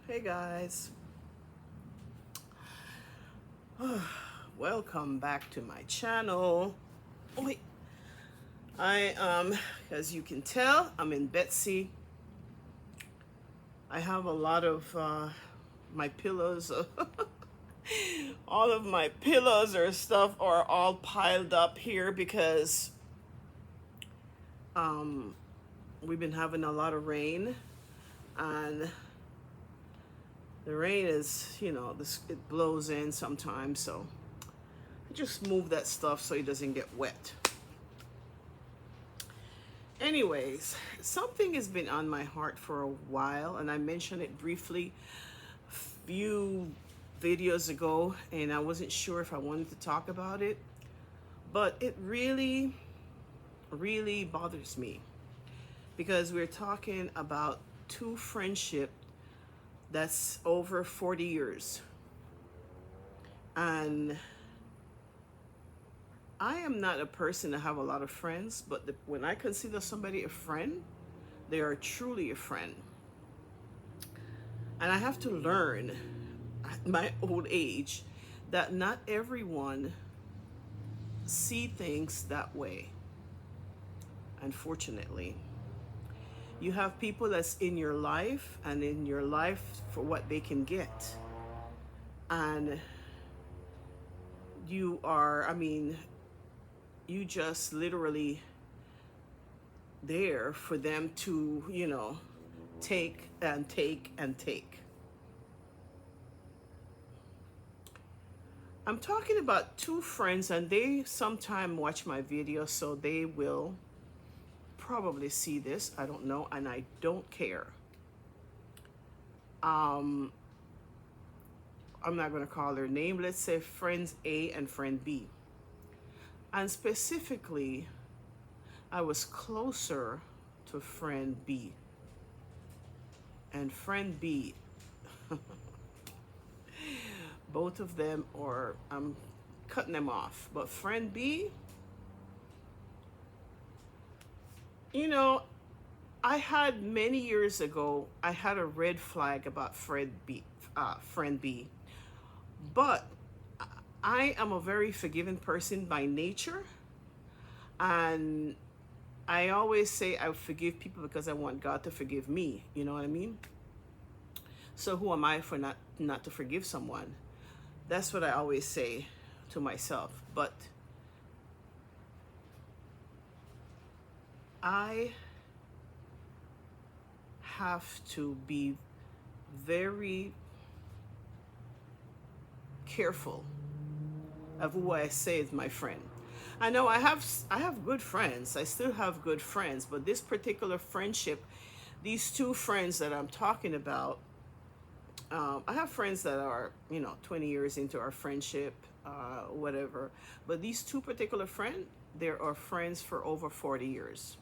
Hey guys, welcome back to my channel. Wait, as you can tell, I'm in Betsy. I have a lot of my pillows. All of my pillows or stuff are all piled up here because um, we've been having a lot of rain, and the rain is, it blows in sometimes, so I just move that stuff so it doesn't get wet. Anyways, something has been on my heart for a while, and I mentioned it briefly a few videos ago, and I wasn't sure if I wanted to talk about it, but it really, really bothers me because we're talking about two friendship that's over 40 years. And I am not a person to have a lot of friends, but when I consider somebody a friend, they are truly a friend. And I have to learn at my old age that not everyone see things that way. Unfortunately, you have people that's in your life and in your life for what they can get. And you just literally there for them to, take and take and take. I'm talking about two friends, and they sometime watch my video, so they will probably see this. I don't know, and I don't care. Um, I'm not going to call their name. Let's say friends A and friend B. And specifically, I was closer to friend B. And friend B, both of them are, I'm cutting them off. But friend B, I had many years ago, I had a red flag about friend B. But I am a very forgiving person by nature. And I always say I forgive people because I want God to forgive me. You know what I mean? So who am I for not to forgive someone? That's what I always say to myself. But I have to be very careful of who I say is my friend. I know I have good friends. I still have good friends, but this particular friendship, these two friends that I'm talking about, I have friends that are 20 years into our friendship, whatever. But these two particular friends, they are friends for over 40 years.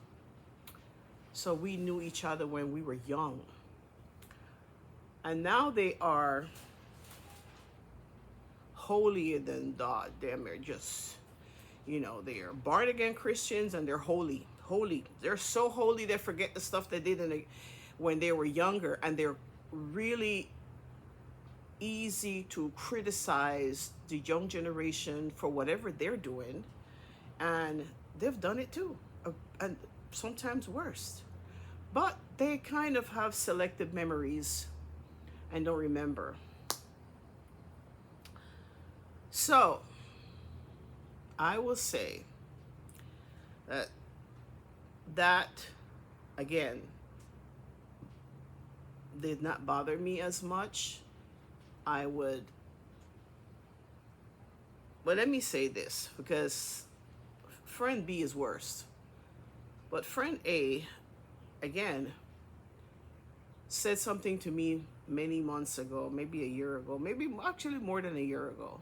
So we knew each other when we were young, and now they are holier than thou. They're just, they are born again Christians, and they're holy. Holy. They're so holy they forget the stuff they did when they were younger, and they're really easy to criticize the young generation for whatever they're doing, and they've done it too, and sometimes worse. But they kind of have selective memories and don't remember. So I will say that again did not bother me as much. I would, but let me say this, because friend B is worse. But friend A, again, said something to me many months ago, maybe a year ago, maybe actually more than a year ago,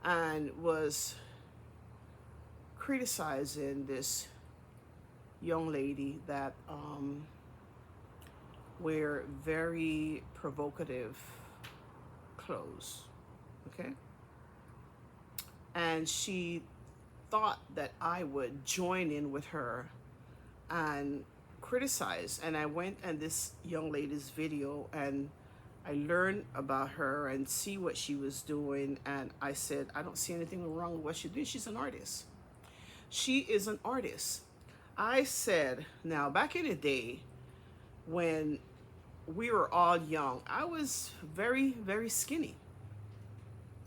and was criticizing this young lady that wear very provocative clothes, okay? And she thought that I would join in with her and criticize. And I went and this young lady's video, and I learned about her and see what she was doing, and I said, I don't see anything wrong with what she did. She's an artist. She is an artist. I said, now back in the day when we were all young, I was very, very skinny.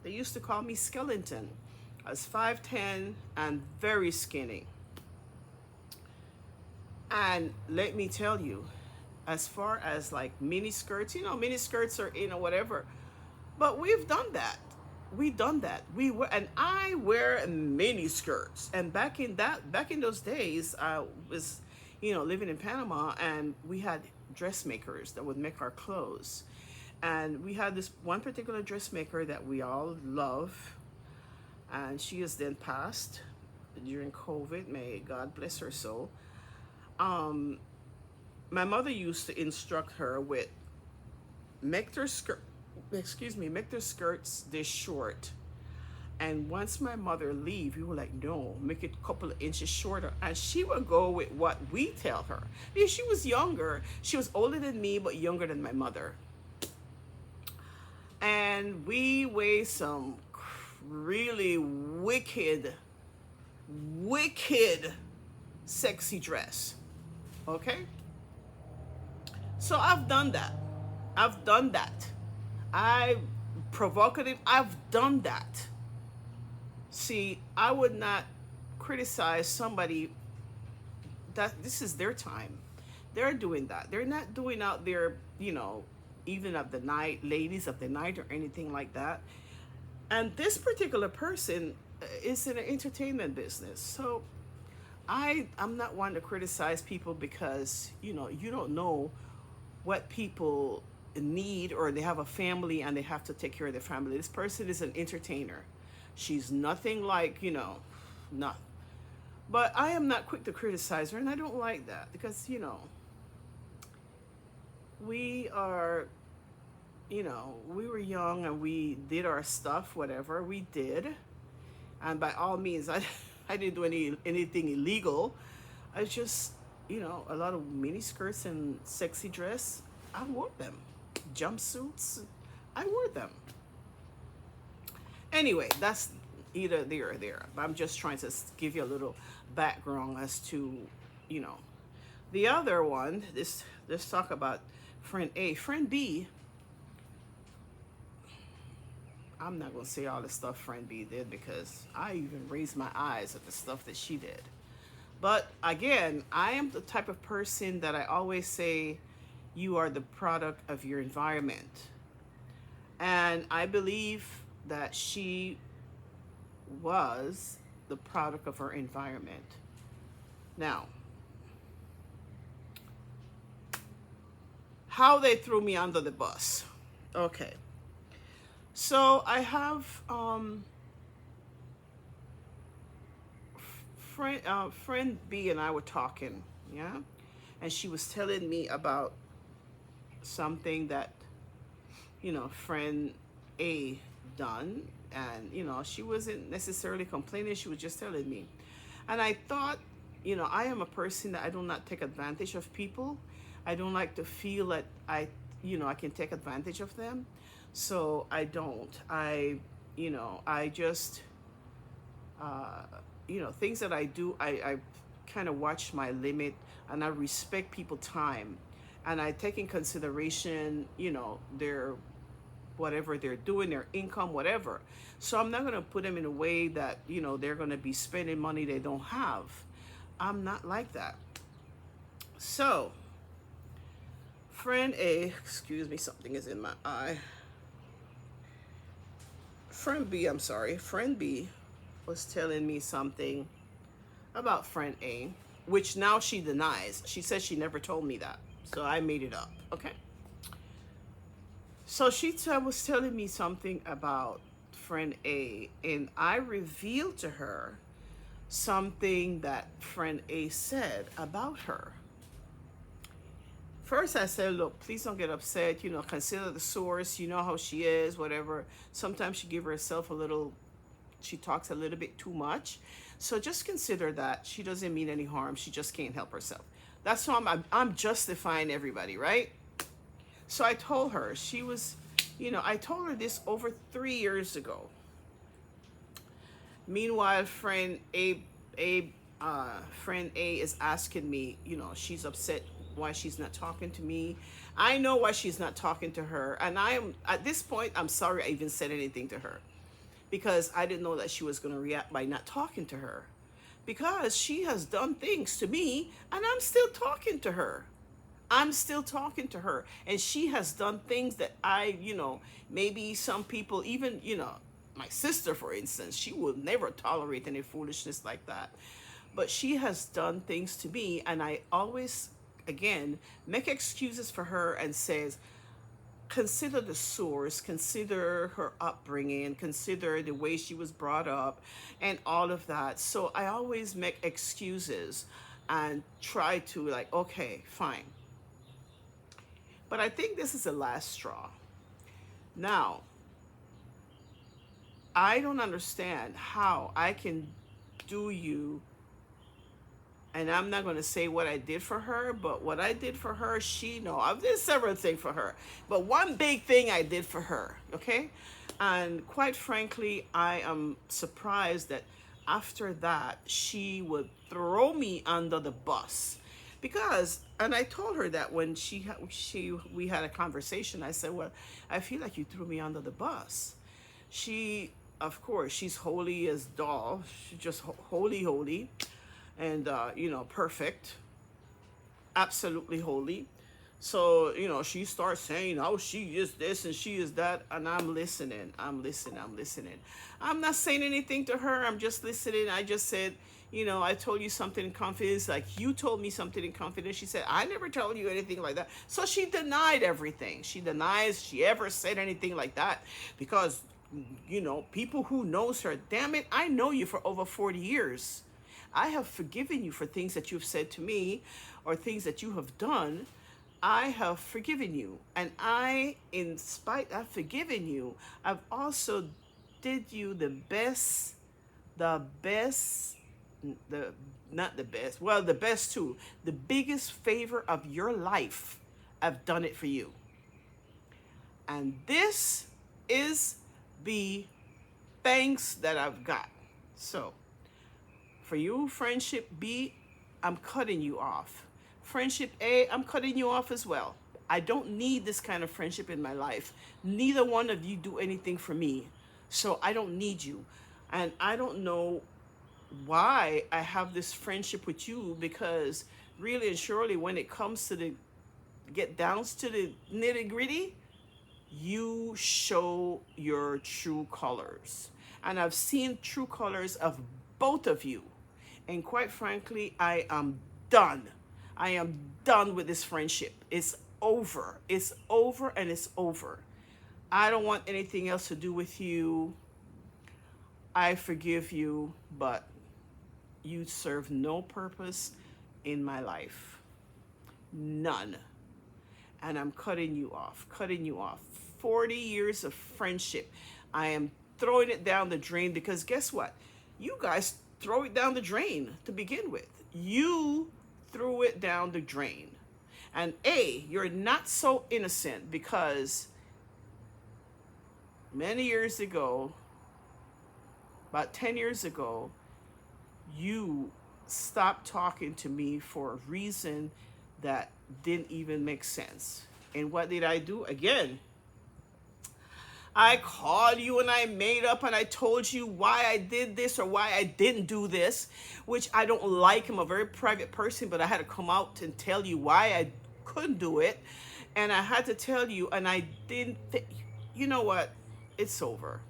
They used to call me skeleton. I was 5'10" and very skinny. And let me tell you, as far as like mini skirts, mini skirts are, whatever. But we've done that. We done that. We were, and I wear mini skirts. And back in those days, I was, living in Panama, and we had dressmakers that would make our clothes. And we had this one particular dressmaker that we all love, and she has then passed during COVID. May God bless her soul. My mother used to instruct her with make their make their skirts this short. And once my mother leave, we were like, no, make it a couple of inches shorter. And she would go with what we tell her. Because she was younger. She was older than me, but younger than my mother. And we weigh some really wicked, wicked, sexy dress. Okay? So I've done that. I've done that. I provocative. I've done that. See, I would not criticize somebody that this is their time. They're doing that. They're not doing out there, even of the night, ladies of the night or anything like that. And this particular person is in an entertainment business. So I'm not one to criticize people because, you don't know what people need, or they have a family and they have to take care of their family. This person is an entertainer. She's nothing like, not. But I am not quick to criticize her, and I don't like that because, we are, we were young and we did our stuff, whatever we did. And by all means, I didn't do anything illegal. I just, a lot of mini skirts and sexy dress. I wore them. Jumpsuits, I wore them. Anyway, that's either there or there. But I'm just trying to give you a little background as to, the other one. Let's talk about friend A. Friend B, I'm not going to say all the stuff friend B did because I even raised my eyes at the stuff that she did. But again, I am the type of person that I always say, you are the product of your environment. And I believe that she was the product of her environment. Now, how they threw me under the bus. Okay. So I have friend B and I were talking, yeah? And she was telling me about something that, friend A done. And, she wasn't necessarily complaining. She was just telling me. And I thought, I am a person that I do not take advantage of people. I don't like to feel that I can take advantage of them. So I don't. I just, things that I do, I kind of watch my limit, and I respect people's time. And I take in consideration, their whatever they're doing, their income, whatever. So I'm not going to put them in a way that, they're going to be spending money they don't have. I'm not like that. So, friend A, excuse me, something is in my eye. Friend B was telling me something about friend A, which now she denies. She says she never told me that. So I made it up, okay? So she was telling me something about friend A, and I revealed to her something that friend A said about her. First I said, look, please don't get upset, consider the source, how she is, whatever. Sometimes she she talks a little bit too much. So just consider that she doesn't mean any harm. She just can't help herself. That's how I'm justifying everybody, right? So I told her, I told her this over 3 years ago. Meanwhile, friend A is asking me, she's upset why she's not talking to me. I know why she's not talking to her. And I am, at this point, I'm sorry I even said anything to her, because I didn't know that she was going to react by not talking to her. Because she has done things to me and I'm still talking to her. I'm still talking to her. And she has done things that maybe some people, even, my sister, for instance, she will never tolerate any foolishness like that. But she has done things to me, and I always, again, make excuses for her and says, consider the source, consider her upbringing, consider the way she was brought up, and all of that. So I always make excuses and try to, like, okay, fine. But I think this is the last straw. Now, I don't understand how I can do you, and I'm not going to say what I did for her, but what I did for her, she know. I've did several things for her, but one big thing I did for her, okay? And quite frankly, I am surprised that after that, she would throw me under the bus. Because, and I told her that when we had a conversation, I said, well, I feel like you threw me under the bus. She, of course, she's holy as doll. She's just holy, and perfect, absolutely holy. So she starts saying, oh, she is this and she is that, and I'm listening. I'm not saying anything to her. I'm just listening. I just said, I told you something in confidence, like you told me something in confidence. She said, I never told you anything like that. So she denied everything. She denies she ever said anything like that, because people who knows her, damn it, I know you for over 40 years. I have forgiven you for things that you've said to me or things that you have done. I have forgiven you. And I, in spite of forgiving you, I've also did you the best, the not the best, well, the best too, the biggest favor of your life. I've done it for you. And this is the thanks that I've got. So, for you, friendship B, I'm cutting you off. Friendship A, I'm cutting you off as well. I don't need this kind of friendship in my life. Neither one of you do anything for me. So I don't need you. And I don't know why I have this friendship with you, because really and surely when it comes to the get down to the nitty gritty, you show your true colors. And I've seen true colors of both of you. And quite frankly, I am done. I am done with this friendship. It's over. It's over and it's over. I don't want anything else to do with you. I forgive you, but you serve no purpose in my life. None. And I'm cutting you off. 40 years of friendship. I am throwing it down the drain, because guess what? You guys throw it down the drain to begin with. You threw it down the drain. And A, you're not so innocent, because many years ago, about 10 years ago, you stopped talking to me for a reason that didn't even make sense. And what did I do? Again, I called you and I made up and I told you why I did this or why I didn't do this, which I don't like. I'm a very private person, but I had to come out and tell you why I couldn't do it. And I had to tell you, and I didn't you know what? It's over.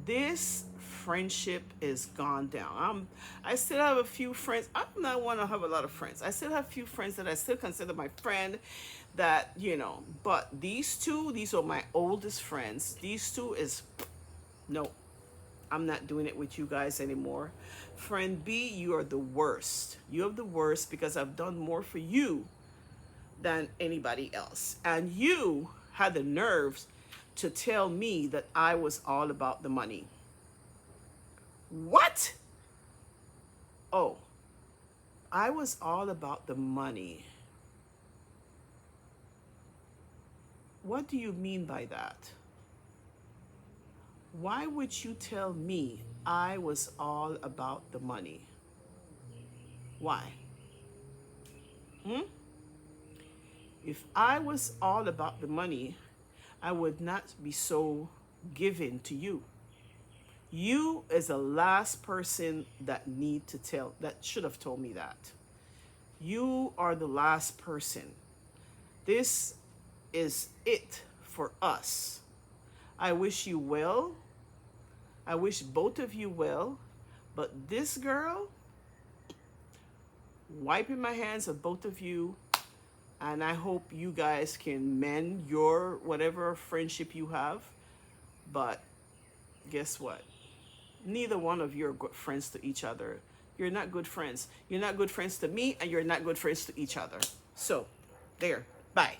This friendship is gone down. I still have a few friends. I do not want to have a lot of friends. I still have a few friends that I still consider my friend, that, but these are my oldest friends. These two is, no, I'm not doing it with you guys anymore. Friend B, you are the worst. You are the worst, because I've done more for you than anybody else. And you had the nerves to tell me that I was all about the money. What? Oh, I was all about the money. What do you mean by that? Why would you tell me I was all about the money? Why? Hmm? If I was all about the money, I would not be so given to you. You is the last person that should have told me that. You are the last person. This is it for us. I wish you well. I wish both of you well. But this girl, wiping my hands of both of you, and I hope you guys can mend your whatever friendship you have. But guess what? Neither one of you are good friends to each other. You're not good friends. You're not good friends to me, and you're not good friends to each other. So, there. Bye.